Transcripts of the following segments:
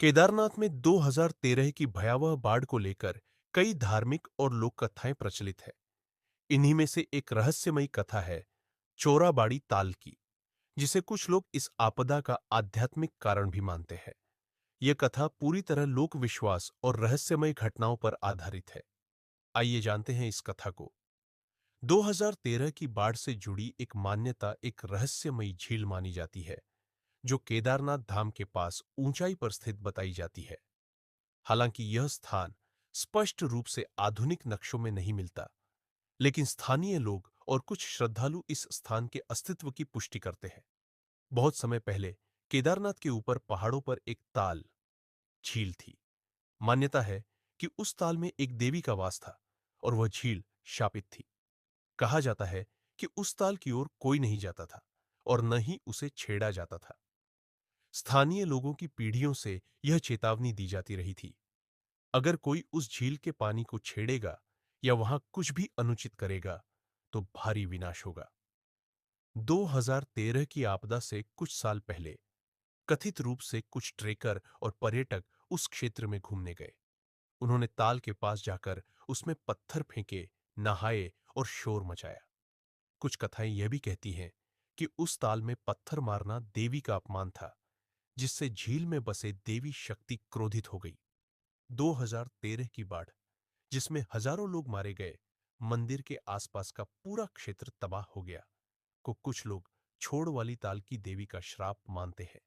केदारनाथ में 2013 की भयावह बाढ़ को लेकर कई धार्मिक और लोक कथाएं प्रचलित है। इन्हीं में से एक रहस्यमयी कथा है चोराबाड़ी ताल की, जिसे कुछ लोग इस आपदा का आध्यात्मिक कारण भी मानते हैं। यह कथा पूरी तरह लोक विश्वास और रहस्यमय घटनाओं पर आधारित है। आइए जानते हैं इस कथा को। 2013 की बाढ़ से जुड़ी एक मान्यता एक रहस्यमयी झील मानी जाती है, जो केदारनाथ धाम के पास ऊंचाई पर स्थित बताई जाती है। हालांकि यह स्थान स्पष्ट रूप से आधुनिक नक्शों में नहीं मिलता, लेकिन स्थानीय लोग और कुछ श्रद्धालु इस स्थान के अस्तित्व की पुष्टि करते हैं। बहुत समय पहले केदारनाथ के ऊपर पहाड़ों पर एक ताल झील थी। मान्यता है कि उस ताल में एक देवी का वास था और वह झील शापित थी। कहा जाता है कि उस ताल की ओर कोई नहीं जाता था और न ही उसे छेड़ा जाता था। स्थानीय लोगों की पीढ़ियों से यह चेतावनी दी जाती रही थी, अगर कोई उस झील के पानी को छेड़ेगा या वहां कुछ भी अनुचित करेगा तो भारी विनाश होगा। 2013 की आपदा से कुछ साल पहले कथित रूप से कुछ ट्रेकर और पर्यटक उस क्षेत्र में घूमने गए। उन्होंने ताल के पास जाकर उसमें पत्थर फेंके, नहाए और शोर मचाया। कुछ कथाएं यह भी कहती हैं कि उस ताल में पत्थर मारना देवी का अपमान था, जिससे झील में बसे देवी शक्ति क्रोधित हो गई। 2013 की बाढ़, जिसमें हजारों लोग मारे गए, मंदिर के आसपास का पूरा क्षेत्र तबाह हो गया, को कुछ लोग छोड़ वाली ताल की देवी का श्राप मानते हैं।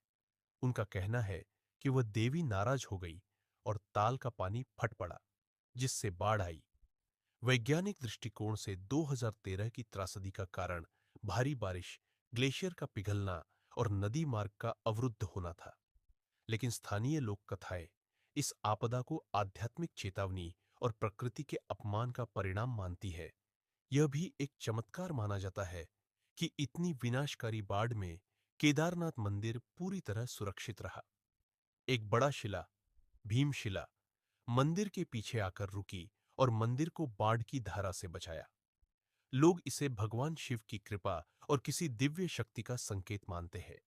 उनका कहना है कि वह देवी नाराज हो गई और ताल का पानी फट पड़ा, जिससे बाढ़ आई। वैज्ञानिक दृष्टिकोण से 2013 की त्रासदी का कारण भारी बारिश, ग्लेशियर का पिघलना और नदी मार्ग का अवरुद्ध होना था। लेकिन स्थानीय लोक कथाएं इस आपदा को आध्यात्मिक चेतावनी और प्रकृति के अपमान का परिणाम मानती है। यह भी एक चमत्कार माना जाता है कि इतनी विनाशकारी बाढ़ में केदारनाथ मंदिर पूरी तरह सुरक्षित रहा। एक बड़ा शिला, भीमशिला, मंदिर के पीछे आकर रुकी और मंदिर को बाढ़ की धारा से बचाया। लोग इसे भगवान शिव की कृपा और किसी दिव्य शक्ति का संकेत मानते हैं।